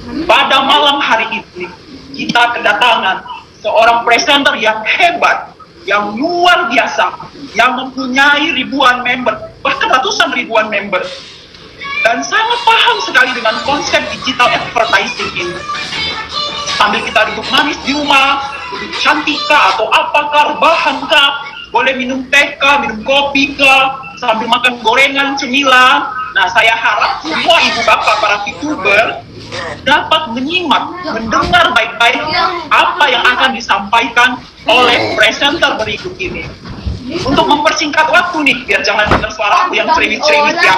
Pada malam hari ini, kita kedatangan seorang presenter yang hebat, yang luar biasa, yang mempunyai ribuan member, bahkan ratusan ribuan member, dan sangat paham sekali dengan konsep digital advertising ini. Sambil kita duduk manis di rumah, duduk cantik kah, atau apakah, rebahan kah, boleh minum teh kah, minum kopi kah, sambil makan gorengan, cemilan. Nah, saya harap semua ibu bapak para VTuber dapat menyimak, mendengar baik-baik apa yang akan disampaikan oleh presenter berikut ini. Untuk mempersingkat waktu nih, biar jangan dengar suara aku yang cerewet-cerewet ya,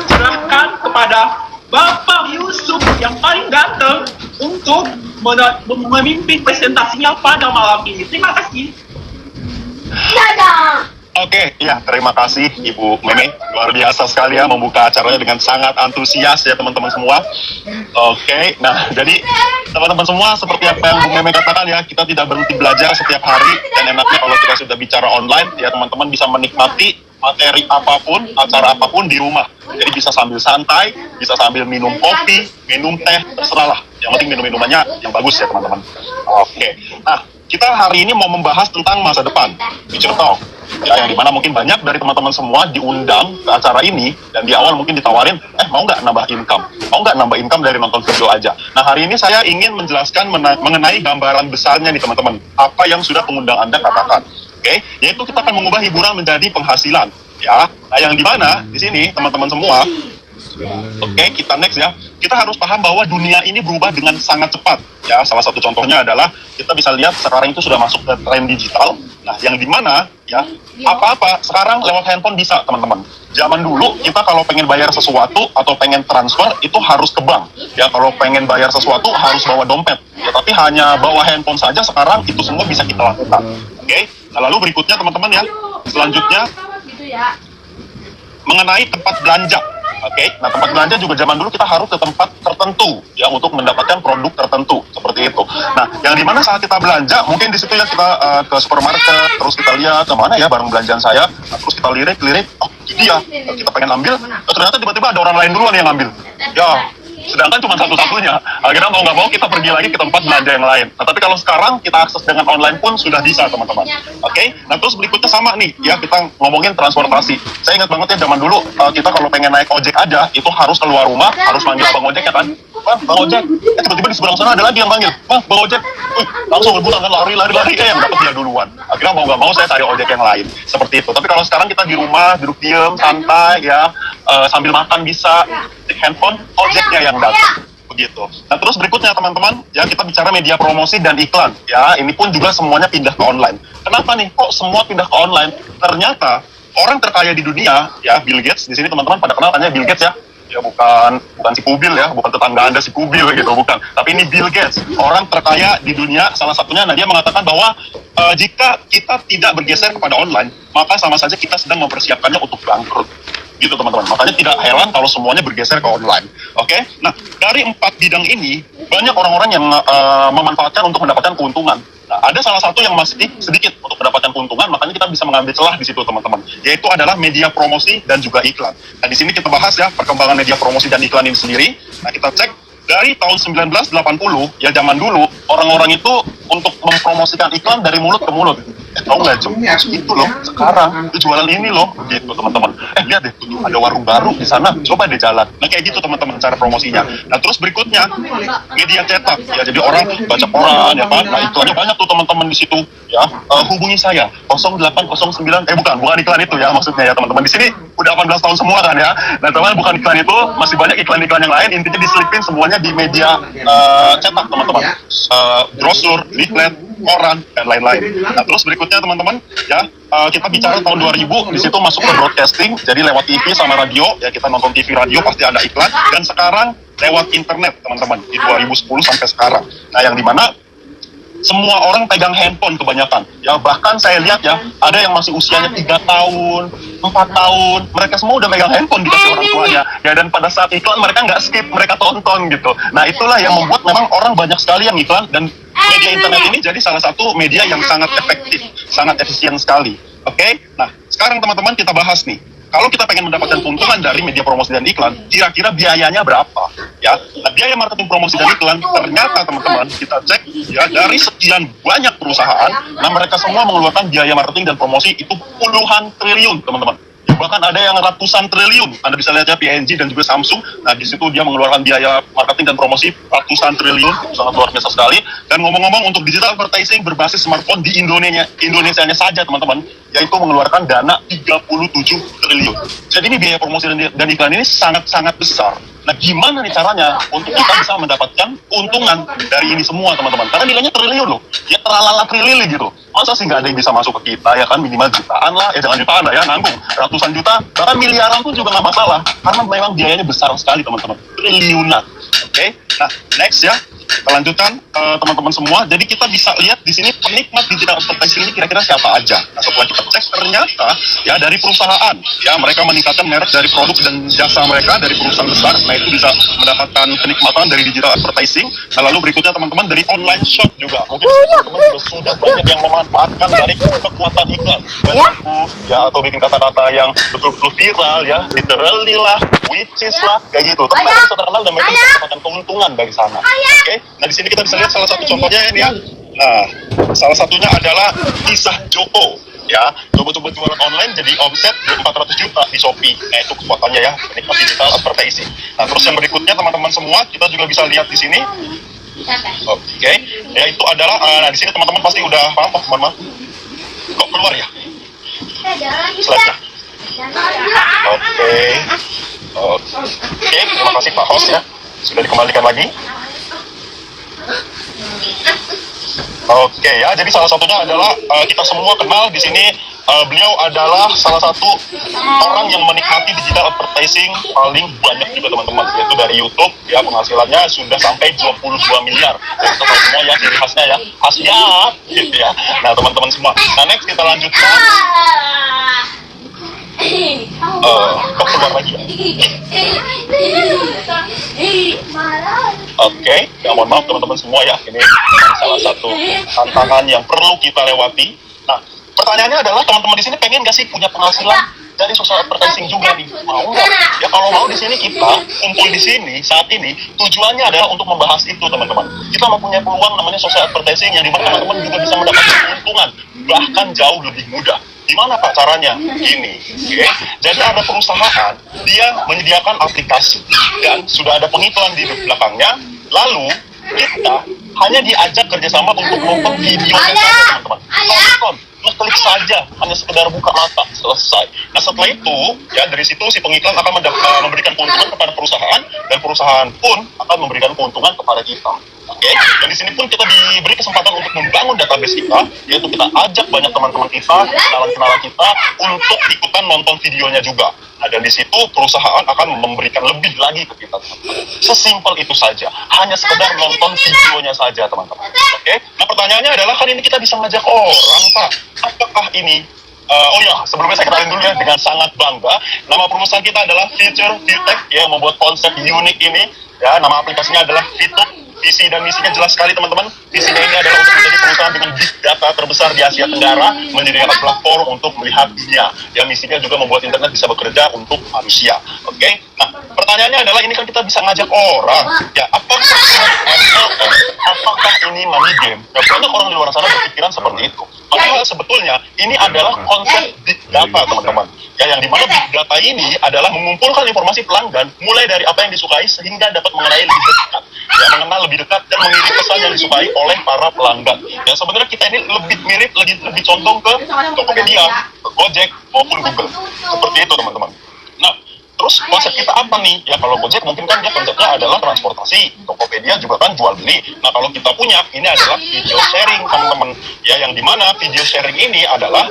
serahkan kepada Bapak Yusuf yang paling ganteng untuk memimpin presentasinya pada malam ini. Terima kasih. Dadah. Oke, ya terima kasih Ibu Meme, luar biasa sekali ya membuka acaranya dengan sangat antusias ya teman-teman semua. Oke, nah jadi teman-teman semua seperti apa yang Bu Meme katakan ya, kita tidak berhenti belajar setiap hari, dan enaknya kalau kita sudah bicara online ya teman-teman bisa menikmati materi apapun, acara apapun di rumah. Jadi bisa sambil santai, bisa sambil minum kopi, minum teh, terserah lah. Yang penting minum-minumannya yang bagus ya teman-teman. Oke, nah kita hari ini mau membahas tentang masa depan, future talk. Ya, yang dimana mungkin banyak dari teman-teman semua diundang ke acara ini, dan di awal mungkin ditawarin, mau nggak nambah income? Mau nggak nambah income dari nonton video aja? Nah, hari ini saya ingin menjelaskan mengenai gambaran besarnya nih teman-teman, apa yang sudah pengundang Anda katakan. Oke, yaitu kita akan mengubah hiburan menjadi penghasilan. Ya, nah yang dimana di sini teman-teman semua, oke, kita next ya. Kita harus paham bahwa dunia ini berubah dengan sangat cepat. Ya, salah satu contohnya adalah kita bisa lihat sekarang itu sudah masuk ke tren digital. Nah, yang dimana ya apa-apa sekarang lewat handphone bisa teman-teman. Zaman dulu kita kalau pengen bayar sesuatu atau pengen transfer itu harus ke bank. Ya, kalau pengen bayar sesuatu harus bawa dompet. Ya, tapi hanya bawa handphone saja sekarang itu semua bisa kita lakukan. Oke. Nah, lalu berikutnya teman-teman ya. Selanjutnya mengenai tempat belanja. Oke, nah tempat belanja juga zaman dulu kita harus ke tempat tertentu ya untuk mendapatkan produk tertentu seperti itu. Nah, yang dimana saat kita belanja, mungkin di situ ya kita ke supermarket, terus kita lihat kemana ya barang belanjaan saya, nah, terus kita lirik, oh itu dia, kita pengen ambil, ternyata tiba-tiba ada orang lain duluan yang ngambil. Ya, sedangkan cuma satu-satunya. Akhirnya mau nggak mau kita pergi lagi ke tempat belanja yang lain. Nah, tapi kalau sekarang kita akses dengan online pun sudah bisa teman-teman. Oke, nah terus berikutnya sama nih ya, kita ngomongin transportasi. Saya ingat banget ya zaman dulu kita kalau pengen naik ojek aja itu harus keluar rumah, harus manggil bang ojek ya kan. Bang ojek, tiba-tiba di seberang sana ada lagi yang manggil, bang ojek, langsung rebutan kan, lari, yang dapat dia duluan. Akhirnya mau nggak mau saya cari ojek yang lain seperti itu. Tapi kalau sekarang kita di rumah duduk diem santai ya, sambil makan bisa, handphone, ojeknya yang datang begitu. Nah terus berikutnya teman-teman ya, kita bicara media promosi dan iklan ya, ini pun juga semuanya pindah ke online. Kenapa nih kok semua pindah ke online? Ternyata orang terkaya di dunia ya, Bill Gates, di sini teman-teman pada kenal kan ya Bill Gates ya. Ya bukan si Kubil ya, bukan tetangga Anda si Kubil gitu, bukan. Tapi ini Bill Gates, orang terkaya di dunia salah satunya. Nah, dia mengatakan bahwa jika kita tidak bergeser kepada online, maka sama saja kita sedang mempersiapkannya untuk bangkrut. Gitu teman-teman. Makanya tidak heran kalau semuanya bergeser ke online. Oke? Nah, dari 4 bidang ini, banyak orang-orang yang memanfaatkan untuk mendapatkan keuntungan. Nah, ada salah satu yang masih sedikit untuk mendapatkan keuntungan, makanya kita bisa mengambil celah di situ teman-teman, yaitu adalah media promosi dan juga iklan. Nah, di sini kita bahas ya perkembangan media promosi dan iklan ini sendiri. Nah, kita cek dari tahun 1980 ya, zaman dulu orang-orang itu untuk mempromosikan iklan dari mulut ke mulut. Tahu nggak Jom? Itu loh, sekarang itu jualan ini loh, gitu teman-teman. Lihat deh, tuh ada warung baru di sana, coba deh jalan. Nah kayak gitu teman-teman cara promosinya. Nah terus berikutnya media cetak ya, jadi orang baca koran ya kan. Nah iklannya banyak tuh teman-teman di situ ya. Hubungi saya 0809 bukan iklan itu ya maksudnya ya teman-teman. Di sini udah 18 tahun semua kan ya. Nah teman, bukan iklan itu, masih banyak iklan-iklan yang lain. Intinya diselipin semuanya di media cetak teman-teman. Brosur, leaflet, koran dan lain-lain. Nah terus berikutnya teman-teman ya, kita bicara tahun 2000, di situ masuk ke broadcasting, jadi lewat TV sama radio ya, kita nonton TV radio pasti ada iklan, dan sekarang lewat internet teman-teman di 2010 sampai sekarang. Nah yang dimana semua orang pegang handphone kebanyakan ya, bahkan saya lihat ya ada yang masih usianya 3 tahun 4 tahun, mereka semua udah megang handphone dikasih orang tuanya ya, dan pada saat iklan mereka nggak skip, mereka tonton gitu. Nah itulah yang membuat memang orang banyak sekali yang iklan, dan media internet ini jadi salah satu media yang sangat efektif, sangat efisien sekali. Oke, nah sekarang teman-teman kita bahas nih kalau kita pengen mendapatkan keuntungan dari media promosi dan iklan, kira-kira biayanya berapa? Ya, nah, biaya marketing promosi dan iklan ternyata teman-teman kita cek ya dari sekian banyak perusahaan, nah mereka semua mengeluarkan biaya marketing dan promosi itu puluhan triliun teman-teman. Bahkan ada yang ratusan triliun. Anda bisa lihat ya P&G dan juga Samsung. Nah di situ dia mengeluarkan biaya marketing dan promosi ratusan triliun, sangat luar biasa sekali. Dan ngomong-ngomong untuk digital advertising berbasis smartphone di Indonesianya saja teman-teman, yaitu mengeluarkan dana 37 triliun. Jadi ini biaya promosi dan iklan ini sangat-sangat besar. Nah gimana nih caranya untuk kita bisa mendapatkan keuntungan dari ini semua teman-teman? Karena nilainya triliun loh, ya terlalu triliun gitu. Masa sih nggak ada yang bisa masuk ke kita ya kan, minimal jutaan lah, jangan jutaan lah ya, nanggung ratusan juta, bahkan miliaran pun juga nggak masalah. Karena memang biayanya besar sekali teman-teman, triliunan. Oke, nah next ya. Kita lanjutkan teman-teman semua. Jadi kita bisa lihat di sini penikmat digital advertising ini kira-kira siapa aja. Nah, setelah kita cek ternyata ya dari perusahaan ya mereka meningkatkan merek dari produk dan jasa mereka dari perusahaan besar. Nah itu bisa mendapatkan kenikmatan dari digital advertising. Nah lalu berikutnya teman-teman dari online shop juga. Mungkin teman-teman juga sudah banyak yang memanfaatkan dari kekuatan iklan. Ya atau bikin kata-kata yang betul-betul viral ya, literally lah, which is lah, kayak gitu. Tapi mereka bisa terkenal dan mereka bisa mendapatkan keuntungan dari sana. Oke, nah di sini kita bisa lihat salah satu contohnya ini ya. Nah, salah satunya adalah Kisah Joko. Ya, coba-coba jualan online jadi omset 400 juta di Shopee. Nah itu kekuatannya ya, penikmat digital advertising. Nah terus yang berikutnya teman-teman semua kita juga bisa lihat di sini. Oke, ya itu adalah nah di sini teman-teman pasti udah paham teman-teman. Kok keluar ya? Slide-nya. Oke, terima kasih Pak Host ya, sudah dikembalikan lagi. Oke ya, jadi salah satunya adalah kita semua kenal di sini. Beliau adalah salah satu orang yang menikmati digital advertising paling banyak juga teman-teman, yaitu dari YouTube ya, penghasilannya sudah sampai 22 miliar. Dan kita tahu semua ya ciri khasnya ya, khasiat gitu ya. Nah teman-teman semua, nah next kita lanjutkan. Kok keluar lagi ya? Oke, ya mohon maaf teman-teman semua ya, ini salah satu tantangan yang perlu kita lewati. Nah, pertanyaannya adalah teman-teman di sini pengen gak sih punya penghasilan dari social advertising juga nih? Mau nggak? Ya kalau mau di sini kita kumpul di sini saat ini tujuannya adalah untuk membahas itu teman-teman. Kita mempunyai peluang namanya social advertising yang dimana teman-teman juga bisa mendapatkan keuntungan bahkan jauh lebih mudah. Gimana Pak caranya? Gini, okay? Jadi ada perusahaan, dia menyediakan aplikasi dan sudah ada pengiklan di belakangnya. Lalu kita hanya diajak kerjasama untuk nonton videonya saja teman-teman. Nonton, ngeklik saja, hanya sekedar buka mata, selesai. Nah setelah itu, ya dari situ si pengiklan akan memberikan keuntungan kepada perusahaan dan perusahaan pun akan memberikan keuntungan kepada kita. Oke, dan di sini pun kita diberi kesempatan untuk membangun database kita, yaitu kita ajak banyak teman-teman kita, kenalan-kenalan kita untuk ikutan nonton videonya juga. Nah, dan di situ perusahaan akan memberikan lebih lagi ke kita, teman-teman. Sesimpel itu saja, hanya sekedar nonton videonya saja, teman-teman. Oke, nah pertanyaannya adalah kan ini kita bisa ngajak orang, Pak. Apakah ini oh ya, sebelumnya saya kenalin dulu ya dengan sangat bangga. Nama perusahaan kita adalah Future Fintech yang membuat konsep unik ini. Ya, nama aplikasinya adalah Fitur. Visi dan misinya jelas sekali teman-teman. Visinya ini adalah untuk menjadi perusahaan dengan big data terbesar di Asia Tenggara, menyediakan platform untuk melihat dunia. Yang misinya juga membuat internet bisa bekerja untuk manusia. Oke? Nah, pertanyaannya adalah ini kan kita bisa ngajak orang. Ya, apakah ini money game? Ya, banyak orang di luar sana berpikiran seperti itu. Padahal sebetulnya ini adalah konsep big data teman-teman. Ya, yang dimana big data ini adalah mengumpulkan informasi pelanggan mulai dari apa yang disukai sehingga dapat mengenai lebih dekat. Ya, mengenal lebih dekat dan mengirim pesan yang disukai oleh para pelanggan. Ya, sebenarnya kita ini lebih mirip, lebih condong ke Tokopedia, ke Gojek maupun Google. Seperti itu teman-teman. Nah, terus konsep kita apa nih? Ya kalau Gojek mungkin kan dia konsepnya adalah transportasi, Tokopedia juga kan jual beli. Nah kalau kita punya ini adalah video sharing teman-teman. Ya yang dimana video sharing ini adalah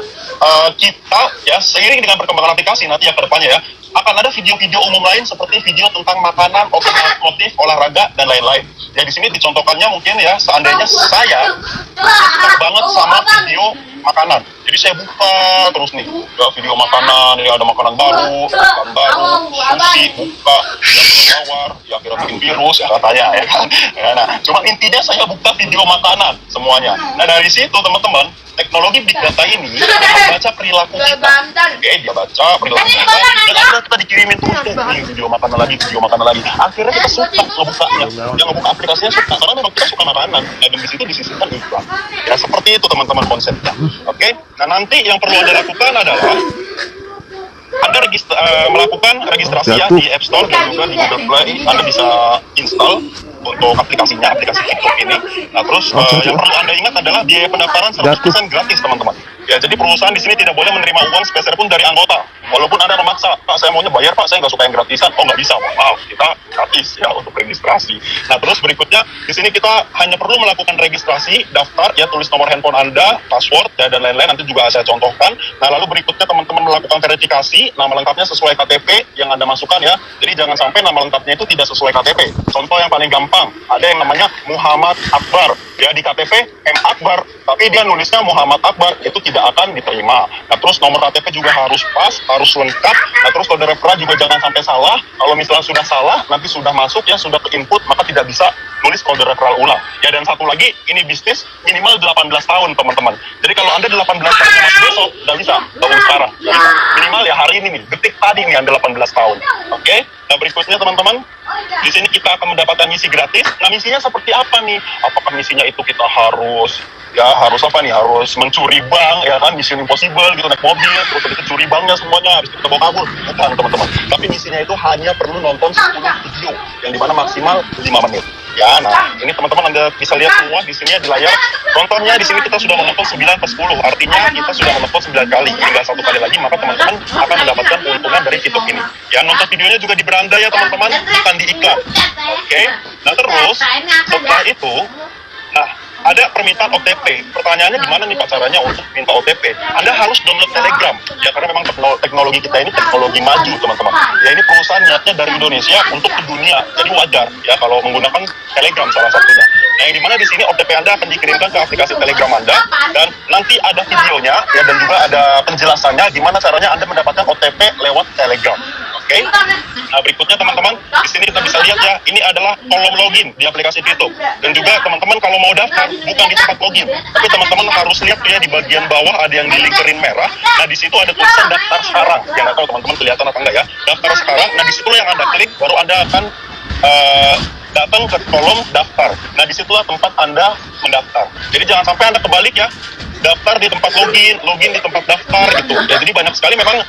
kita ya seiring dengan perkembangan aplikasi nanti yang kedepannya ya akan ada video-video umum lain seperti video tentang makanan, otomotif, olahraga dan lain-lain. Ya di sini dicontohkannya mungkin ya seandainya saya suka banget sama video makanan. Jadi saya buka terus nih ya, video makanan, ya ada makanan baru, makanan baru, sushi, buka, yang melawar, yang kira bikin virus ya katanya ya kan. Ya, nah, cuma intinya saya buka video makanan semuanya. Nah dari situ teman-teman teknologi big data ini membaca perilaku kita. Oke, dia baca perilaku kita, dan akhirnya kita dikirimin terus tuh nih, video makanan lagi, video makanan lagi. Akhirnya kita suka ngebukanya, yang ngebuka aplikasinya suka, karena memang kita suka makanan. Nah, dan di situ disisipkan iklan. Ya seperti itu teman-teman konsepnya. Oke, nah nanti yang perlu Anda lakukan adalah Anda melakukan registrasi ya di App Store dan juga di Google Play. Anda bisa install untuk aplikasinya, aplikasi TikTok ini. Nah, terus yang perlu Anda ingat adalah biaya pendaftaran 100% gratis, teman-teman. Ya, jadi perusahaan di sini tidak boleh menerima uang sepeser pun dari anggota. Walaupun Anda memaksa, Pak, saya maunya bayar, Pak, saya nggak suka yang gratisan. Oh, nggak bisa, wow, kita gratis ya untuk registrasi. Nah, terus berikutnya, di sini kita hanya perlu melakukan registrasi, daftar, ya, tulis nomor handphone Anda, password, ya, dan lain-lain. Nanti juga saya contohkan. Nah, lalu berikutnya teman-teman melakukan verifikasi, nama lengkapnya sesuai KTP yang Anda masukkan ya. Jadi jangan sampai nama lengkapnya itu tidak sesuai KTP. Contoh yang paling gampang, ada yang namanya Muhammad Akbar. Ya, di KTP M Akbar, tapi dia nulisnya Muhammad Akbar, itu tidak akan diterima. Nah, terus nomor KTP juga harus pas, harus lengkap. Nah, terus kode referral juga jangan sampai salah. Kalau misalnya sudah salah, nanti sudah masuk ya, sudah ke input, maka tidak bisa nulis kode referral ulang. Ya, dan satu lagi, ini bisnis minimal 18 tahun, teman-teman. Jadi kalau Anda 18 tahun masuk besok, nggak bisa, tahun sekarang. Nggak bisa. Minimal ya hari ini nih, detik tadi nih Anda 18 tahun. Oke? Nah, berikutnya teman-teman, di sini kita akan mendapatkan misi gratis. Nah, misinya seperti apa nih? Apakah misinya itu kita harus apa nih? Harus mencuri bank, ya kan? Mission Impossible gitu, naik mobil, terus habis itu curi banknya semuanya, habis itu kita bawa kabur. Bukan, teman-teman. Tapi misinya itu hanya perlu nonton 10 video, yang dimana maksimal 5 menit. Ya, nah ini teman-teman Anda bisa lihat semua di sini ya di layar. Contohnya di sini kita sudah menonton 9/10, artinya kita sudah menonton 9 kali. Tinggal 1 kali lagi maka teman-teman akan mendapatkan keuntungan dari TikTok ini. Ya, nonton videonya juga di beranda ya teman-teman, bukan di iklan. Oke, nah terus setelah itu, nah ada permintaan OTP. Pertanyaannya gimana nih Pak caranya untuk minta OTP? Anda harus download Telegram, ya karena memang teknologi kita ini teknologi maju teman-teman. Ya ini perusahaan niatnya dari Indonesia untuk ke dunia, jadi wajar ya kalau menggunakan Telegram salah satunya. Nah yang dimana di sini OTP Anda akan dikirimkan ke aplikasi Telegram Anda dan nanti ada videonya ya dan juga ada penjelasannya gimana caranya Anda mendapatkan OTP lewat Telegram. Oke. Nah berikutnya teman-teman di sini kita bisa lihat ya ini adalah kolom login di aplikasi TikTok dan juga teman-teman kalau mau daftar bukan di tempat login tapi teman-teman harus lihat ya di bagian bawah ada yang dilingkarin merah. Nah di situ ada tulisan daftar sekarang. Ya nggak tahu teman-teman kelihatan apa enggak ya daftar sekarang. Nah di situ yang Anda klik baru Anda akan datang ke kolom daftar. Nah disitulah tempat Anda mendaftar. Jadi jangan sampai Anda kebalik ya. Daftar di tempat login di tempat daftar gitu. Ya, jadi banyak sekali memang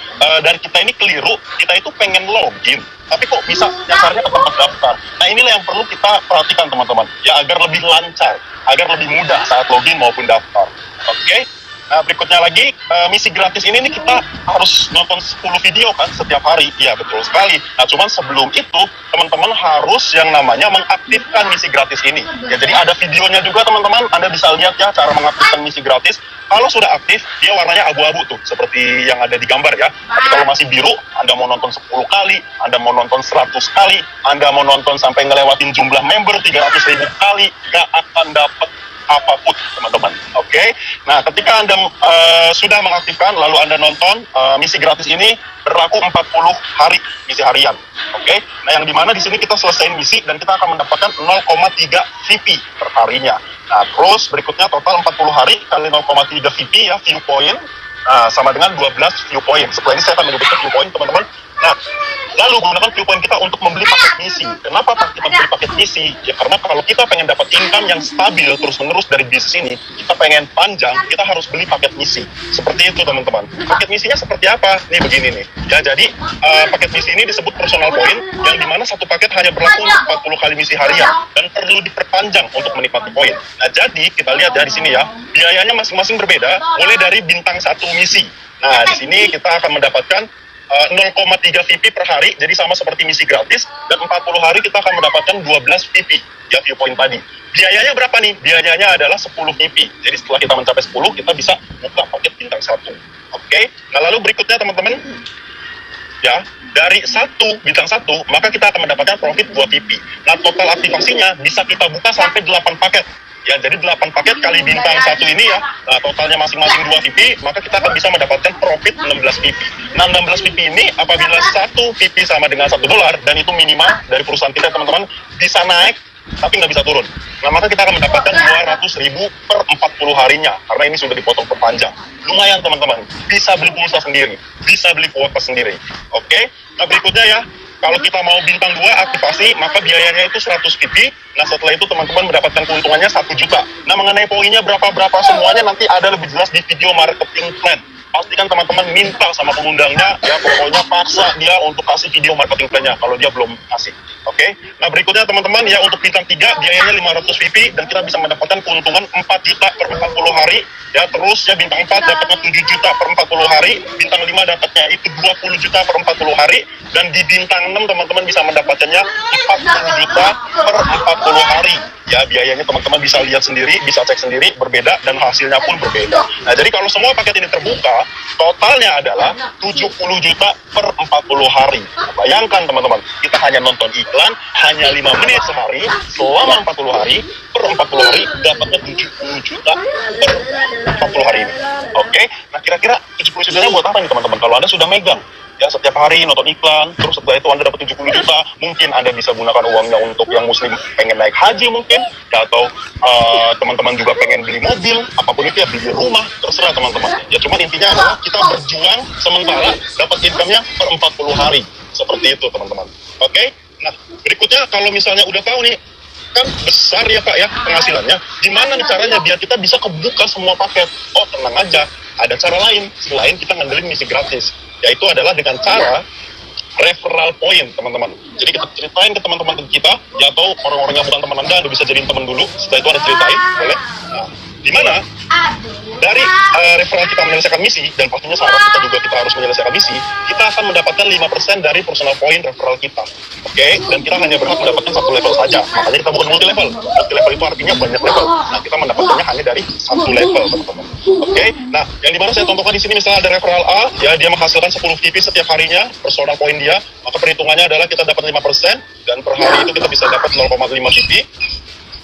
dari kita ini keliru. Kita itu pengen login, tapi kok bisa nyasarnya ke tempat daftar. Nah inilah yang perlu kita perhatikan teman-teman. Ya agar lebih lancar, agar lebih mudah saat login maupun daftar. Oke. Nah berikutnya lagi misi gratis ini nih kita harus nonton 10 video kan setiap hari. Iya betul sekali. Nah cuman sebelum itu teman-teman harus yang namanya mengaktifkan misi gratis ini. Ya jadi ada videonya juga teman-teman. Anda bisa lihat ya cara mengaktifkan misi gratis. Kalau sudah aktif dia warnanya abu-abu tuh seperti yang ada di gambar ya. Tapi kalau masih biru Anda mau nonton 10 kali, Anda mau nonton 100 kali, Anda mau nonton sampai ngelewatin jumlah member 300.000 kali, gak akan dapat apapun teman-teman. Oke. Nah ketika Anda sudah mengaktifkan lalu Anda nonton misi gratis ini berlaku 40 hari misi harian. Oke. Nah yang dimana di sini kita selesaiin misi dan kita akan mendapatkan 0,3 VP per harinya. Nah terus berikutnya total 40 hari kali 0,3 VP ya view point sama dengan 12 view point. Setelah ini saya akan menyebutkan view point teman-teman. Nah, lalu gunakan view point kita untuk membeli paket misi. Kenapa Pak kita beli paket misi? Ya karena kalau kita pengen dapat income yang stabil terus-menerus dari bisnis ini, kita pengen panjang, kita harus beli paket misi. Seperti itu teman-teman. Paket misinya seperti apa? Nih begini nih. Ya jadi paket misi ini disebut personal point, yang dimana satu paket hanya berlaku 40 kali misi harian dan perlu diperpanjang untuk menikmati poin. Nah jadi kita lihat ya di sini ya, biayanya masing-masing berbeda, mulai dari bintang 1 misi. Nah di sini kita akan mendapatkan 0,3 VP per hari, jadi sama seperti misi gratis, dan 40 hari kita akan mendapatkan 12 VP, ya viewpoint tadi. Biayanya berapa nih? Biayanya adalah 10 VP, jadi setelah kita mencapai 10, kita bisa buka paket bintang 1. Oke, nah lalu berikutnya teman-teman, ya, dari bintang 1, maka kita akan mendapatkan profit 2 VP. Nah total aktivasinya bisa kita buka sampai 8 paket. Ya, jadi 8 paket kali bintang 1 ini ya, nah, totalnya masing-masing 2 VP, maka kita akan bisa mendapatkan profit 16 VP. Nah, 16 VP ini apabila 1 VP sama dengan $1, dan itu minimal dari perusahaan kita teman-teman, bisa naik tapi nggak bisa turun. Nah, maka kita akan mendapatkan 200.000 per 40 harinya, karena ini sudah dipotong perpanjang. Lumayan teman-teman, bisa beli pulsa sendiri, bisa beli kuota sendiri. Oke, nah berikutnya ya, kalau kita mau bintang 2 aktivasi, maka biayanya itu 100 PP. Nah, setelah itu teman-teman mendapatkan keuntungannya 1 juta. Nah, mengenai poinnya berapa-berapa semuanya nanti ada lebih jelas di video marketing plan. Pastikan teman-teman minta sama pengundangnya, ya pokoknya paksa dia untuk kasih video marketing plan-nya kalau dia belum kasih. Oke, nah berikutnya teman-teman ya, untuk bintang 3 biayanya 500 PP dan kita bisa mendapatkan keuntungan 4 juta per 40 hari. Ya, terus ya bintang 4 dapatnya 7 juta per 40 hari, bintang 5 dapatnya itu 20 juta per 40 hari, dan di bintang 6 teman-teman bisa mendapatkannya 40 juta per 40 hari. Ya, biayanya teman-teman bisa lihat sendiri, bisa cek sendiri, berbeda dan hasilnya pun berbeda. Nah, jadi kalau semua paket ini terbuka, totalnya adalah 70 juta per 40 hari. Bayangkan teman-teman, kita hanya nonton iklan hanya 5 menit sehari selama 40 hari, per 40 hari dapatnya 70 juta per 40 hari ini. Oke, nah kira-kira 70 jutanya buat apa nih teman-teman? Kalau Anda sudah megang ya setiap hari nonton iklan, terus setelah itu Anda dapat 70 juta, mungkin Anda bisa gunakan uangnya untuk yang muslim pengen naik haji mungkin, ya, atau teman-teman juga pengen beli mobil, apapun itu ya, beli rumah, terserah teman-teman. Ya cuman intinya adalah kita berjuang sementara dapat income-nya per 40 hari. Seperti itu teman-teman. Oke, nah berikutnya kalau misalnya udah tahu nih, kan besar ya Pak ya penghasilannya, gimana nih caranya biar kita bisa kebuka semua paket? Oh tenang aja, ada cara lain selain kita ngandelin misi gratis, yaitu adalah dengan cara referral point teman-teman. Jadi kita ceritain ke teman-teman kita, ya, atau orang-orang yang bukan teman Anda bisa jadiin teman dulu, setelah itu Anda ceritain, boleh. Nah, di mana dari referral kita menyelesaikan misi, dan pastinya sahabat kita juga kita harus menyelesaikan misi, kita akan mendapatkan 5% dari personal point referral kita. Oke, dan kita hanya berhak mendapatkan 1 level saja. Makanya kita bukan multi level. Multi level itu artinya banyak level. Nah, kita mendapatkannya hanya dari 1 level, teman-teman. Oke, nah yang dimana saya contohkan di sini, misalnya ada referral A, ya dia menghasilkan 10 VP setiap harinya, personal point dia, maka perhitungannya adalah kita dapat 5%, dan per hari itu kita bisa dapat 0,5 VP.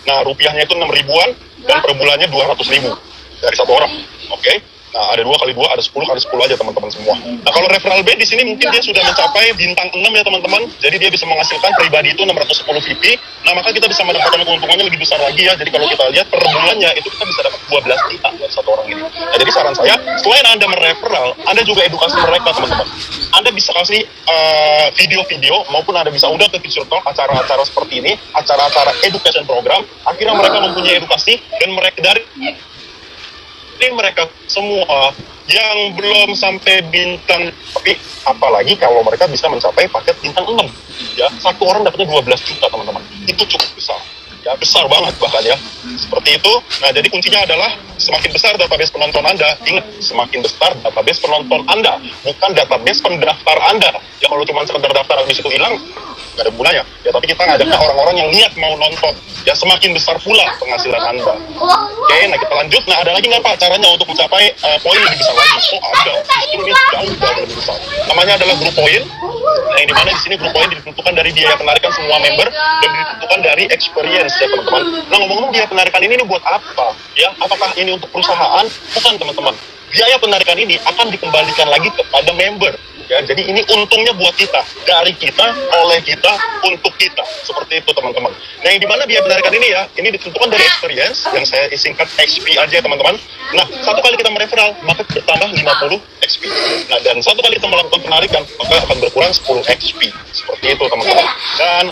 Nah, rupiahnya itu 6 ribuan, dan per bulannya 200.000 dari 1 orang. Oke, nah ada 2 kali 2, ada 10 kali 10 aja teman-teman semua. Nah, kalau referral B di sini mungkin dia sudah mencapai bintang 6 ya teman-teman, jadi dia bisa menghasilkan pribadi itu 610 VP. Nah, maka kita bisa mendapatkan keuntungannya lebih besar lagi ya. Jadi kalau kita lihat per bulannya itu kita bisa dapat 12 juta dari 1 orang ini. Nah, jadi saran saya, selain Anda mereferral, Anda juga edukasi mereka teman-teman. Anda bisa kasih video-video, maupun Anda bisa undang ke Future Talk, acara-acara seperti ini, acara-acara education program. Akhirnya mereka mempunyai edukasi, dan mereka dari mereka semua yang belum sampai bintang, tapi apalagi kalau mereka bisa mencapai paket bintang 6, ya 1 orang dapatnya 12 juta teman-teman, itu cukup besar, ya besar banget bahkan ya, seperti itu. Nah, jadi kuncinya adalah semakin besar database penonton Anda. Ingat, semakin besar database penonton Anda, bukan database pendaftar Anda. Ya kalau cuma sekedar daftar habis itu hilang, nggak ada gunanya ya. Tapi kita ngajaknya orang-orang yang niat mau nonton, ya semakin besar pula penghasilan Anda. Oke, nah kita lanjut. Nah, ada lagi nggak Pak caranya untuk mencapai poin lebih besar lagi? Oh ada, justru ini jauh lebih besar. Namanya adalah grup poin. Nah, yang dimana di sini grup poin ditentukan dari biaya penarikan semua member, dan ditentukan dari experience ya teman-teman. Nah, ngomong-ngomong biaya penarikan ini buat apa? Ya, apakah ini untuk perusahaan? Bukan teman-teman. Biaya penarikan ini akan dikembalikan lagi kepada member. Ya, jadi ini untungnya buat kita, dari kita, oleh kita, untuk kita, seperti itu teman-teman. Nah, yang dimana biaya penarikan ini ya, ini ditentukan dari experience, yang saya singkat XP aja teman-teman. Nah, 1 kali kita mereferral, maka bertambah 50 XP. Nah, dan 1 kali kita melakukan penarikan, maka akan berkurang 10 XP, seperti itu teman-teman. Dan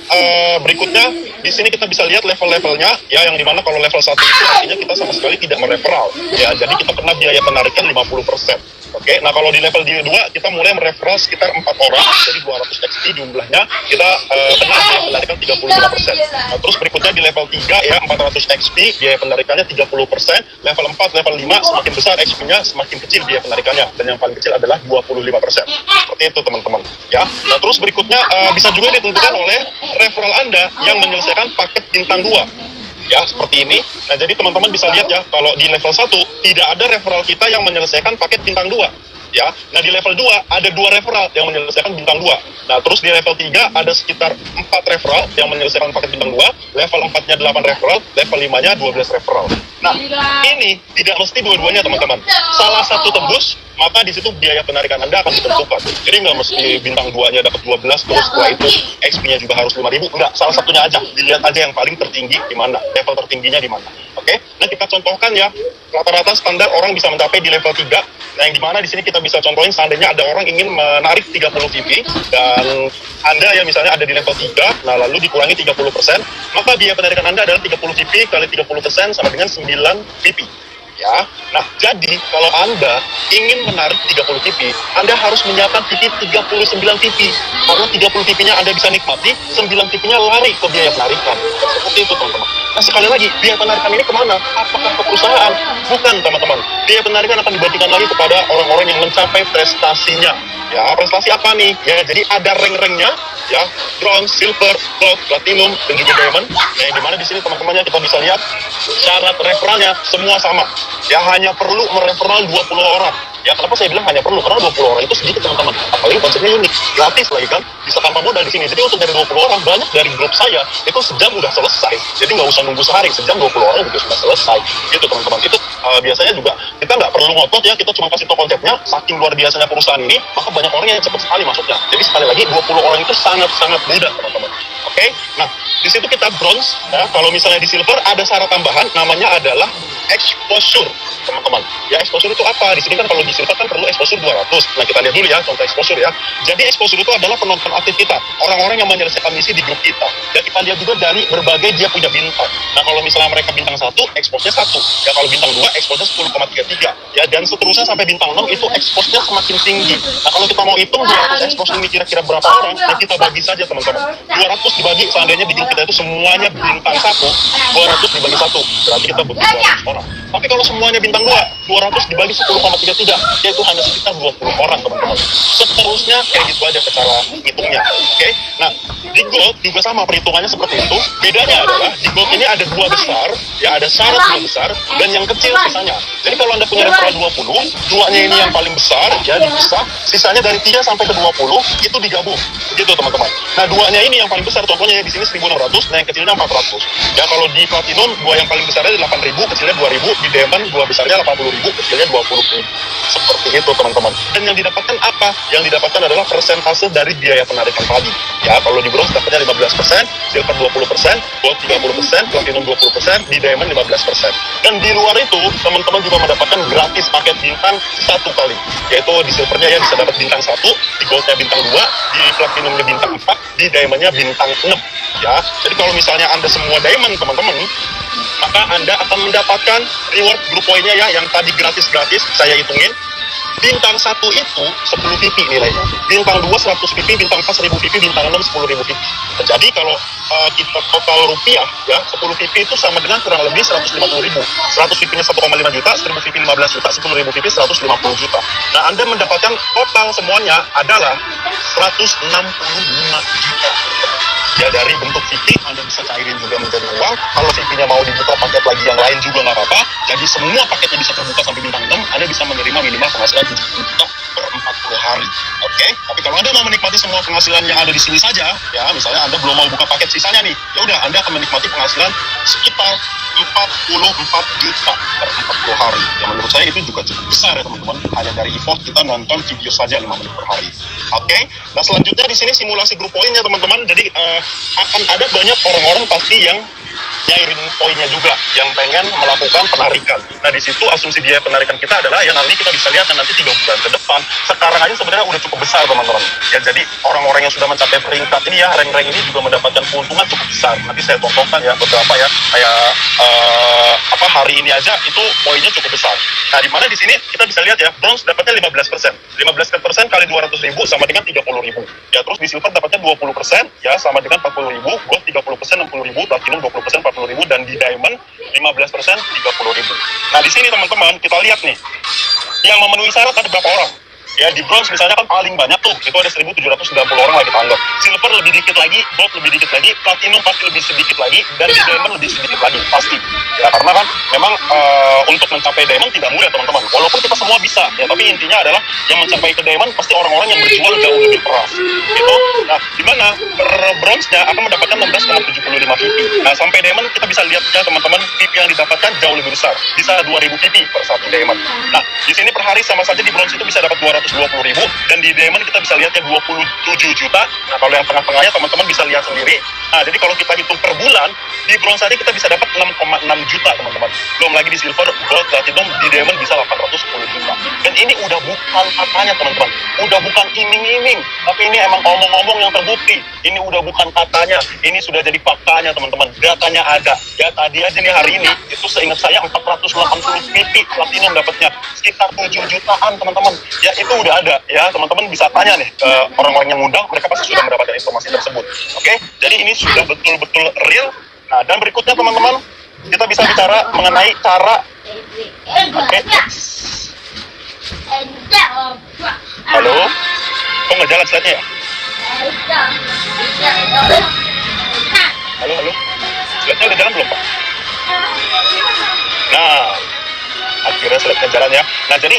berikutnya, di sini kita bisa lihat level-levelnya, ya, yang dimana kalau level 1 itu artinya kita sama sekali tidak mereferral, ya, jadi kita kena biaya penarikan 50%. Oke, nah kalau di level 2 kita mulai mereferral sekitar 4 orang, jadi 200 XP jumlahnya, kita kena biaya penarikan 35%. Nah, terus berikutnya di level 3 ya 400 XP, biaya penarikannya 30%. Level 4, level 5 semakin besar XP-nya semakin kecil biaya penarikannya, dan yang paling kecil adalah 25%. Seperti itu teman-teman. Ya, nah terus berikutnya bisa juga ditentukan oleh referral Anda yang menyelesaikan paket bintang 2. Ya, seperti ini. Nah, jadi teman-teman bisa lihat ya, kalau di level 1 tidak ada referral kita yang menyelesaikan paket bintang 2. ya. Nah di level 2 ada 2 referral yang menyelesaikan bintang 2. Nah terus di level 3 ada sekitar 4 referral yang menyelesaikan paket bintang 2, level 4-nya 8 referral, level 5-nya 12 referral. Nah ini tidak mesti dua-duanya teman-teman. Salah satu tembus, maka di situ biaya penarikan Anda akan ditentukan. Jadi nggak mesti bintang 2-nya dapat 12, terus setelah itu XP-nya juga harus 5.000. Enggak, salah satunya aja. Dilihat aja yang paling tertinggi di mana, level tertingginya di mana. Oke? Nah kita contohkan ya, rata-rata standar orang bisa mencapai di level 3. Nah yang dimana di sini kita bisa contohin seandainya ada orang ingin menarik 30 VP dan Anda yang misalnya ada di level 3, nah lalu dikurangi 30%, maka biaya penarikan Anda adalah 30 VP kali 30% sama dengan 9 VP. Ya, nah jadi kalau Anda ingin menarik 30 VP, Anda harus menyiapkan VP 39 VP. Karena 30 VP-nya Anda bisa nikmati, 9 VP-nya lari ke biaya penarikan. Seperti itu teman-teman. Nah sekali lagi, biaya penarikan ini kemana? Apakah ke perusahaan? Bukan teman-teman. Biaya penarikan akan dibagikan lagi kepada orang-orang yang mencapai prestasinya. Ya, prestasi apa nih? Ya, jadi ada rank-ranknya, ya, bronze, silver, gold, platinum, dan juga diamond. Nah, yang dimana di sini teman-temannya kita bisa lihat syarat referralnya semua sama. Ya, hanya perlu mereferral 20 orang. Ya, kenapa saya bilang hanya perlu? Karena 20 orang itu sedikit teman-teman. Apalagi konsepnya unik, gratis lagi kan, bisa tanpa modal di sini. Jadi untuk dari 20 orang, banyak dari grup saya itu sejam udah selesai. Jadi nggak usah nunggu sehari, sejam 20 orang juga sudah selesai. Gitu teman-teman. Itu biasanya juga kita nggak perlu ngotot ya, kita cuma kasih tau konsepnya. Saking luar biasanya perusahaan ini, maka banyak orang yang cepat sekali masuknya. Jadi sekali lagi 20 orang itu sangat-sangat mudah teman-teman. Oke, nah di situ kita bronze. Ya, kalau misalnya di silver ada syarat tambahan, namanya adalah exposure, teman-teman. Ya, exposure itu apa? Di sini kan kalau di silver kan perlu exposure 200. Nah, kita lihat dulu ya contoh exposure ya. Jadi exposure itu adalah penonton aktif kita, orang-orang yang menyelesaikan misi di grup kita. Dan kita lihat juga dari berbagai dia punya bintang. Nah, kalau misalnya mereka bintang 1, expose-nya 1. Ya, kalau bintang 2, expose-nya 10,33. Ya, dan seterusnya sampai bintang 6 itu expose-nya semakin tinggi. Nah, kalau kita mau hitung 200 expose ini kira-kira berapa orang, ya kita bagi saja teman-teman. 200 dibagi, seandainya di grup kita itu semuanya bintang 1, 200 dibagi 1, berarti kita butuh 200 orang. Tapi kalau semuanya bintang 2, 200 dibagi 10,33, yaitu hanya sekitar 20 orang teman-teman. Seterusnya kayak gitu aja cara hitungnya. Oke? Nah, di gold juga sama perhitungannya seperti itu. Bedanya adalah di gold ini ada 2 besar, ya ada syarat 2 besar dan yang kecil sisanya. Jadi kalau Anda punya referral 20, 2-nya ini yang paling besar ya dipisah, sisanya dari 3 sampai ke 20 itu digabung. Gitu teman-teman. Nah, 2-nya ini yang paling besar, contohnya ya di sini 1.600, nah yang kecilnya 400. Ya kalau di platinum 2 yang paling besarnya 8.000, kecilnya 2.000, di diamond 2 besarnya 80.000, kecilnya 20.000. Seperti itu teman-teman. Dan yang didapatkan apa? Yang didapatkan adalah persentase dari biaya penarikan tadi. Ya, kalau di bronze dapatnya 15%, silver 20%, gold 30%, platinum 20%, di diamond 15%. Dan di luar itu, teman-teman juga mendapatkan gratis paket bintang 1 kali. Yaitu di silvernya ya bisa dapat bintang 1, di goldnya bintang 2, di platinumnya bintang 4, di diamondnya bintang 6. Ya, jadi kalau misalnya Anda semua diamond teman-teman, maka Anda akan mendapatkan reward group poinnya ya, yang tadi gratis-gratis, saya hitungin. Bintang 1 itu 10 VP nilainya, bintang 2 100 VP, bintang 4 1000 VP, bintang 6 10.000 VP. Jadi kalau kita total rupiah ya, 10 VP itu sama dengan kurang lebih 150.000. 100 VP-nya 1,5 juta, 1000 VP 15 juta, 10.000 VP 150 juta. Nah, Anda mendapatkan total semuanya adalah 165 juta. Ya, dari bentuk VP Anda bisa cairin juga menjadi uang. Kalau VP-nya mau dibuka paket lagi yang lain juga nggak apa-apa. Jadi semua paketnya bisa terbuka sampai bintang 6. Anda bisa menerima minimal penghasilan 70 juta per 40 hari. Oke? Tapi kalau Anda mau menikmati semua penghasilan yang ada di sini saja, ya misalnya Anda belum mau buka paket sisanya nih, ya udah Anda akan menikmati penghasilan sekitar 44 juta per 40 hari. Yang menurut saya itu juga cukup besar ya teman-teman. Hanya dari effort kita nonton video saja 5 menit per hari. Oke? Nah selanjutnya di sini simulasi grup poinnya teman-teman. Jadi akan ada banyak orang-orang pasti yang nyairin poinnya juga, yang pengen melakukan penarikan. Nah di situ asumsi biaya penarikan kita adalah yang nanti kita bisa lihat nanti 3 bulan ke depan. Sekarang aja sebenarnya udah cukup besar teman-teman. Ya jadi orang-orang yang sudah mencapai peringkat ini ya, rank-rank ini juga mendapatkan keuntungan cukup besar. Nanti saya contohkan ya beberapa ya, kayak hari ini aja itu poinnya cukup besar. Nah di mana di sini kita bisa lihat ya, bronze dapatnya 15%. 15% kali 200.000 sama dengan 30.000. Ya terus di silver dapatnya 20% ya sama dengan 40.000, gold 30% 60.000, platinum 20% 40.000, dan di diamond 15% 30.000. Nah di sini teman-teman kita lihat nih, yang memenuhi syarat ada berapa orang? Ya di bronze misalnya kan paling banyak tuh, itu ada 1.790 orang lagi tanggap. Silver lebih dikit lagi, gold lebih dikit lagi, platinum pasti lebih sedikit lagi, dan di diamond lebih sedikit lagi pasti. Ya karena kan memang untuk mencapai diamond tidak mudah teman-teman. Walaupun kita semua bisa, ya tapi intinya adalah yang mencapai ke diamond pasti orang-orang yang berjuang jauh lebih keras. Gitu. Nah, di mana per bronze-nya akan mendapatkan 16,75 VP. Nah, sampai diamond kita bisa lihat ya teman-teman, VP yang didapatkan jauh lebih besar. Bisa 2.000 VP per satu diamond. Nah, di sini per hari sama saja di bronze itu bisa dapat 220.000 dan di diamond kita bisa lihatnya 27 juta. Nah, kalau yang tengah-tengahnya teman-teman bisa lihat sendiri. Nah, jadi kalau kita hitung per bulan, di bronze saja kita bisa dapat 6,6 juta teman-teman. Belum lagi di silver, gold, platinum, di diamond bisa 810 juta. Dan ini udah bukan katanya teman-teman, udah bukan iming-iming, tapi ini emang omong-omong yang terbukti. Ini udah bukan katanya, ini sudah jadi faktanya teman-teman. Datanya ada. Ya tadi aja nih hari ini, itu seingat saya 480 VP platinum dapatnya, sekitar 7 jutaan teman-teman. Ya itu udah ada ya, teman-teman bisa tanya nih ke orang-orang yang ngundang, mereka pasti sudah mendapatkan informasi tersebut. Oke, jadi ini sudah betul-betul real. Nah, dan berikutnya teman-teman, kita bisa bicara mengenai cara. Oke. Halo, kok nggak jalan slide-nya ya? Halo, halo, slide-nya udah jalan belum Pak? Nah, akhirnya slide-nya jalan ya. Nah, jadi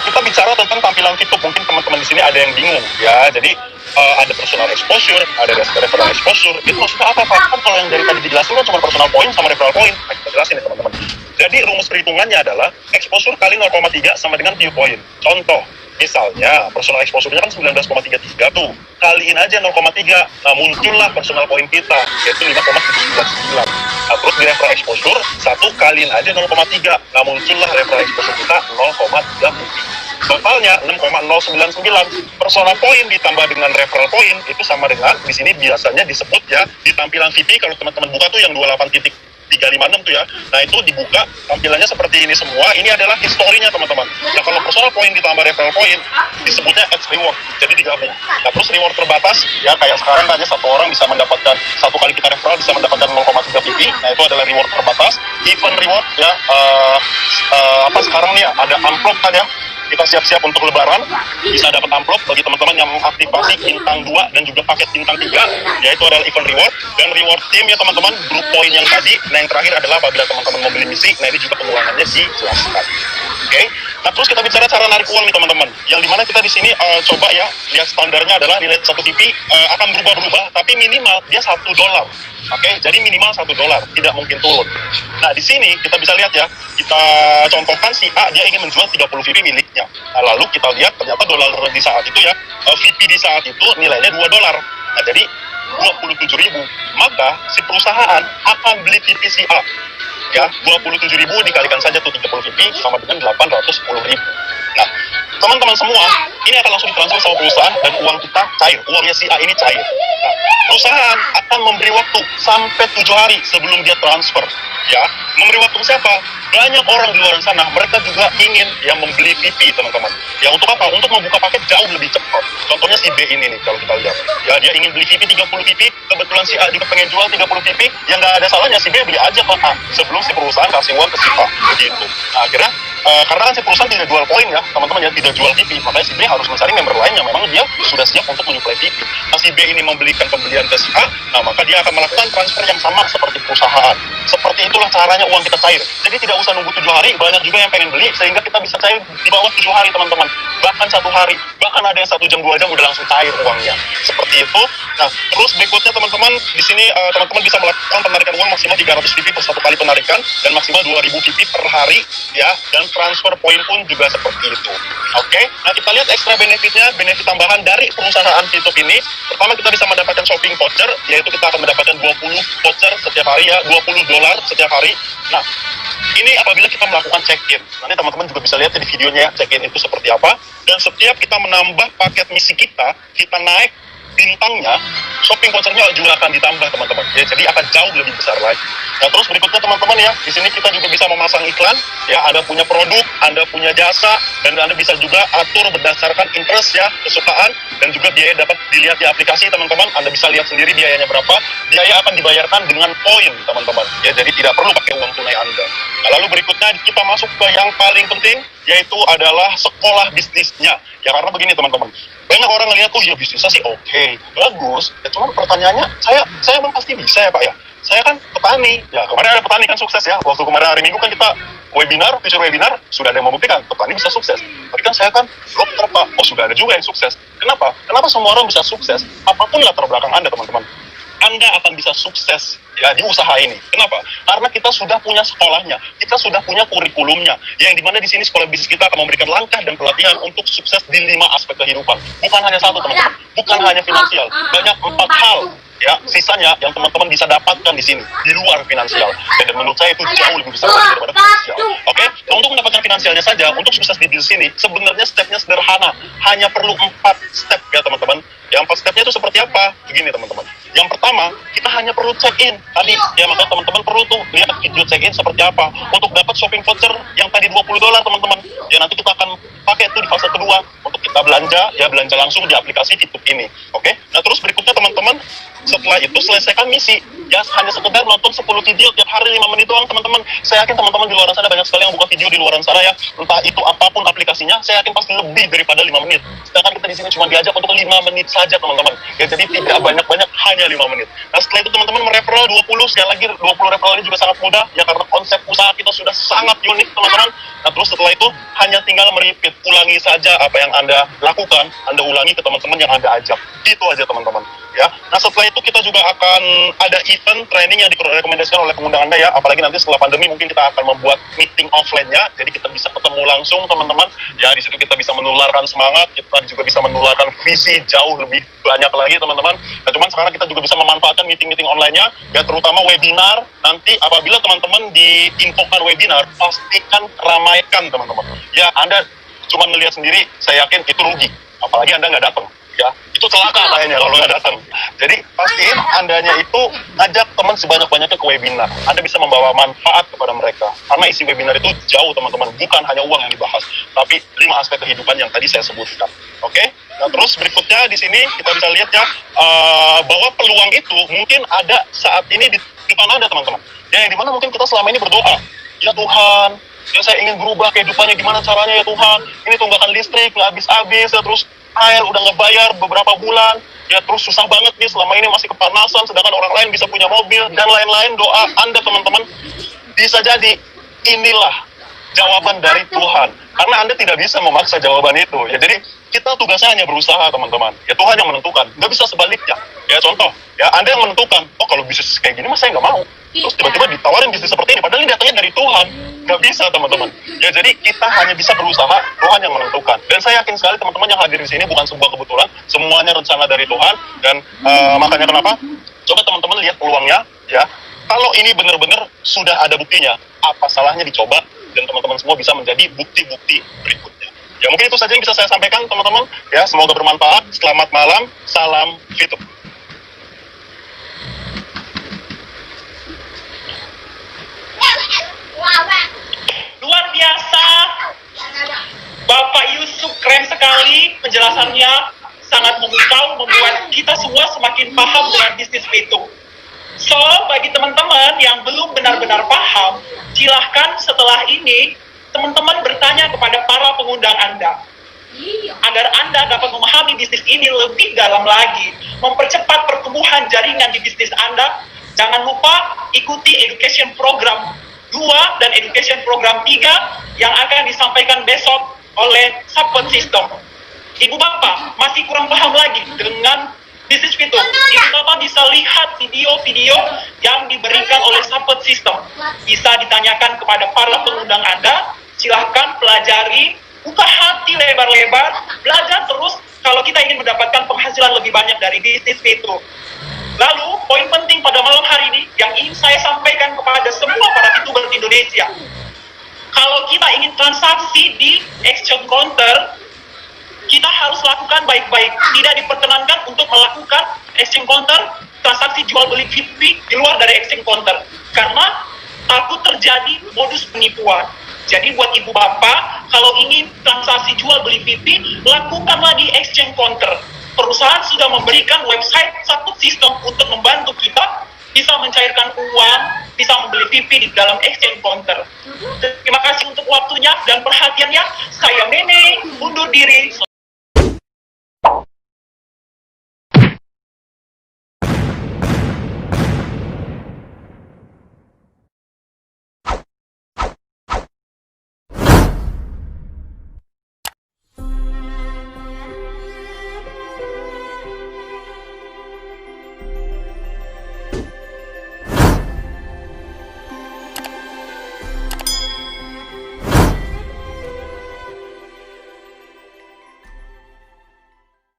kita bicara tentang tampilan YouTube. Mungkin teman-teman di sini ada yang bingung ya. Jadi ada personal exposure, ada referral exposure. Itu maksudnya apa Pak? Kan kalau yang dari tadi dijelasin kan cuma personal point sama referral point. Nah, kita jelasin ya teman-teman. Jadi rumus perhitungannya adalah exposure kali 0,3 sama dengan view point. Contoh, misalnya personal exposure-nya kan 19,33 tuh. Kaliin aja 0,3. Nah, muncullah personal point kita, yaitu 5,799. Nah, terus di referral exposure, 1 kaliin aja 0,3. Nah, muncullah referral exposure kita 0,3. Totalnya 6,099. Personal point ditambah dengan referral point itu sama dengan di sini biasanya disebut ya di tampilan VP kalau teman-teman buka tuh yang 28.356 tuh ya. Nah, itu dibuka tampilannya seperti ini semua. Ini adalah historinya teman-teman. Nah, kalau personal point ditambah referral point disebutnya X reward. Jadi digabung. Nah, terus reward terbatas ya kayak sekarang hanya satu orang bisa mendapatkan, satu kali kita referral bisa mendapatkan 0,3 VP. Nah, itu adalah reward terbatas. Event reward ya apa sekarang nih ada amplop kan ya. Kita siap-siap untuk lebaran, bisa dapat amplop bagi teman-teman yang mengaktifasi bintang 2 dan juga paket bintang 3, yaitu adalah event reward dan reward team ya teman-teman, grup poin yang tadi. Nah, yang terakhir adalah apabila teman-teman mau beli misi, nah ini juga pengulangannya dijelaskan. Oke. Nah, terus kita bicara cara narik uang nih teman-teman, yang dimana kita di sini coba ya, lihat standarnya adalah nilai 1 TV akan berubah-berubah, tapi minimal dia $1. Oke, jadi minimal $1, tidak mungkin turun. Nah, di sini kita bisa lihat ya, kita contohkan si A, dia ingin menjual 30 VP miliknya. Nah, lalu kita lihat ternyata dolar di saat itu ya, VP di saat itu nilainya $2. Nah, jadi 27.000. Maka si perusahaan akan beli VP si A. Ya, 27.000 dikalikan saja tuh 30 VP sama dengan 810.000. Nah, teman-teman semua, ini akan langsung ditransfer sama perusahaan dan uang kita cair, uangnya si A ini cair. Nah, perusahaan akan memberi waktu sampai 7 hari sebelum dia transfer. Ya, memberi waktu siapa? Banyak orang di luar sana, mereka juga ingin yang membeli VP teman-teman. Ya, untuk apa? Untuk membuka paket jauh lebih cepat. Contohnya si B ini nih, kalau kita lihat. Ya, dia ingin beli VP 30 VP, kebetulan si A juga pengen jual 30 VP, yang nggak ada salahnya si B beli aja ke A sebelum si perusahaan kasih uang ke si A. Begitu. Nah, akhirnya karena kan si perusahaan tidak jual poin ya teman-teman ya, tidak jual VP, makanya si B harus mencari member lain yang memang dia sudah siap untuk menyuplai VP. Nah, si B ini membelikan pembelian ke si A, nah maka dia akan melakukan transfer yang sama seperti perusahaan. Seperti itulah caranya uang kita cair. Jadi tidak usah nunggu 7 hari, banyak juga yang pengen beli sehingga kita bisa cair di bawah 7 hari teman-teman, bahkan 1 hari, bahkan ada yang 1 jam 2 jam udah langsung cair uangnya. Seperti itu. Nah, terus berikutnya teman-teman di sini teman-teman bisa melakukan penarikan uang maksimal 300 VP per 1 kali penarikan dan maksimal 2.000 VP per hari ya, dan transfer poin pun juga seperti itu. Oke, nah kita lihat ekstra benefitnya, benefit tambahan dari perusahaan YouTube ini. Pertama, kita bisa mendapatkan shopping voucher, yaitu kita akan mendapatkan 20 voucher setiap hari ya, $20 setiap hari. Nah, ini apabila kita melakukan check-in. Nanti teman-teman juga bisa lihat di videonya ya, check-in itu seperti apa. Dan setiap kita menambah paket misi kita naik bintangnya, shopping vouchernya juga akan ditambah teman-teman. Ya, jadi akan jauh lebih besar lagi. Nah, terus berikutnya teman-teman ya, di sini kita juga bisa memasang iklan. Ya, Anda punya produk, Anda punya jasa, dan Anda bisa juga atur berdasarkan interest ya, kesukaan, dan juga biaya dapat dilihat di aplikasi teman-teman. Anda bisa lihat sendiri biayanya berapa. Biaya akan dibayarkan dengan poin teman-teman. Ya, jadi tidak perlu pakai uang tunai Anda. Nah, lalu berikutnya kita masuk ke yang paling penting, yaitu adalah sekolah bisnisnya. Ya karena begini teman-teman, banyak orang ngeliat, oh iya bisnisnya sih oke, bagus. Ya cuma pertanyaannya, saya emang pasti bisa ya Pak ya? Saya kan petani, ya kemarin ada petani kan sukses ya. Waktu kemarin hari Minggu kan kita webinar, future webinar, sudah ada yang membuktikan petani bisa sukses. Tapi kan saya kan dokter Pak, oh sudah ada juga yang sukses. Kenapa? Kenapa semua orang bisa sukses? Apapun latar belakang Anda teman-teman, Anda akan bisa sukses ya di usaha ini. Kenapa? Karena kita sudah punya sekolahnya, kita sudah punya kurikulumnya, yang dimana di sini sekolah bisnis kita akan memberikan langkah dan pelatihan untuk sukses di 5 aspek kehidupan. Bukan hanya satu teman-teman, bukan hanya finansial, banyak 4 hal. Ya, sisanya yang teman-teman bisa dapatkan di sini di luar finansial. Dan menurut saya itu jauh lebih besar lagi daripada finansial. Oke, untuk mendapatkan finansialnya saja, untuk sukses di bisnis ini, sebenarnya stepnya sederhana, hanya perlu 4 step ya teman-teman. Yang 4 stepnya itu seperti apa? Begini teman-teman. Yang pertama, kita hanya perlu check-in. Tadi, ya maka teman-teman perlu tuh lihat video check-in seperti apa. Untuk dapat shopping voucher yang tadi $20 teman-teman. Ya nanti kita akan pakai itu di fase kedua. Untuk kita belanja, ya belanja langsung di aplikasi Fitup ini. Oke? Nah terus berikutnya teman-teman, setelah itu selesaikan misi. Ya hanya sekedar nonton 10 video tiap hari 5 menit doang teman-teman. Saya yakin teman-teman di luar sana banyak sekali yang buka video di luar sana ya. Entah itu apapun aplikasinya, saya yakin pasti lebih daripada 5 menit. Sedangkan kita di sini cuma diajak untuk 5 menit saja teman-teman. Ya jadi tidak banyak-banyak, hanya 5 menit. Nah setelah itu teman-teman mereferral 20, sekali lagi 20 referral ini juga sangat mudah. Ya karena konsep usaha kita sudah sangat unik teman-teman. Nah terus setelah itu hanya tinggal merepeat, ulangi saja apa yang Anda lakukan, Anda ulangi ke teman-teman yang Anda ajak. Gitu aja teman-teman. Ya, nah setelah itu kita juga akan ada event training yang direkomendasikan oleh pengundang Anda ya, apalagi nanti setelah pandemi mungkin kita akan membuat meeting offline-nya, jadi kita bisa ketemu langsung teman-teman, ya di situ kita bisa menularkan semangat, kita juga bisa menularkan visi jauh lebih banyak lagi teman-teman. Nah cuman sekarang kita juga bisa memanfaatkan meeting-meeting online-nya, ya terutama webinar, nanti apabila teman-teman diinfokan webinar, pastikan ramaikan teman-teman. Ya Anda cuma melihat sendiri, saya yakin itu rugi, apalagi Anda nggak datang. Ya, itu celaka kayaknya kalau nggak datang. Jadi pastiin Andanya itu ajak teman sebanyak-banyaknya ke webinar. Anda bisa membawa manfaat kepada mereka. Karena isi webinar itu jauh teman-teman, bukan hanya uang yang dibahas, tapi 5 aspek kehidupan yang tadi saya sebutkan. Oke? Nah terus berikutnya di sini kita bisa lihat ya bahwa peluang itu mungkin ada saat ini di depan Anda teman-teman. Ya yang dimana mungkin kita selama ini berdoa, ya Tuhan, ya saya ingin berubah kehidupannya, gimana caranya ya Tuhan? Ini tunggakan listrik nggak habis-habis ya, terus air udah nggak bayar beberapa bulan, ya terus susah banget nih selama ini masih kepanasan, sedangkan orang lain bisa punya mobil dan lain-lain. Doa Anda teman-teman bisa jadi inilah jawaban dari Tuhan, karena Anda tidak bisa memaksa jawaban itu. Ya jadi kita tugasnya hanya berusaha teman-teman. Ya Tuhan yang menentukan, nggak bisa sebaliknya. Ya contoh, ya Anda yang menentukan, oh kalau bisnis kayak gini mas saya nggak mau. Terus tiba-tiba ditawarin bisnis seperti ini, padahal ini datangnya dari Tuhan. Nggak bisa teman-teman. Ya jadi kita hanya bisa berusaha, Tuhan yang menentukan. Dan saya yakin sekali teman-teman yang hadir di sini bukan sebuah kebetulan, semuanya rencana dari Tuhan. Dan makanya kenapa? Coba teman-teman lihat peluangnya, ya. Kalau ini benar-benar sudah ada buktinya, apa salahnya dicoba? Dan teman-teman semua bisa menjadi bukti-bukti berikutnya. Ya mungkin itu saja yang bisa saya sampaikan teman-teman. Ya semoga bermanfaat. Selamat malam, salam Fitup. Luar biasa, Bapak Yusuf, keren sekali penjelasannya, sangat memukau, membuat kita semua semakin paham dengan bisnis Fitup. So, bagi teman-teman yang belum benar-benar paham, silahkan setelah ini teman-teman bertanya kepada para pengundang Anda, agar Anda dapat memahami bisnis ini lebih dalam lagi, mempercepat pertumbuhan jaringan di bisnis Anda. Jangan lupa ikuti education program 2 dan education program 3 yang akan disampaikan besok oleh Support System. Ibu Bapak masih kurang paham lagi dengan bisnis Fitup, Ibu Bapak bisa lihat video-video yang diberikan oleh Support System. Bisa ditanyakan kepada para pengundang Anda, silahkan pelajari, buka hati lebar-lebar, belajar terus kalau kita ingin mendapatkan penghasilan lebih banyak dari bisnis Fitup. Lalu, poin penting pada malam hari ini yang ingin saya sampaikan kepada semua para Fituber di Indonesia. Kalau kita ingin transaksi di exchange counter, kita harus lakukan baik-baik. Tidak diperkenankan untuk melakukan exchange counter, transaksi jual beli VIP di luar dari exchange counter. Karena takut terjadi modus penipuan. Jadi buat ibu bapak, kalau ingin transaksi jual beli VIP, lakukanlah di exchange counter. Perusahaan sudah memberikan website satu sistem untuk membantu kita bisa mencairkan uang, bisa membeli VIP di dalam exchange counter. Terima kasih untuk waktunya dan perhatiannya. sendiri, so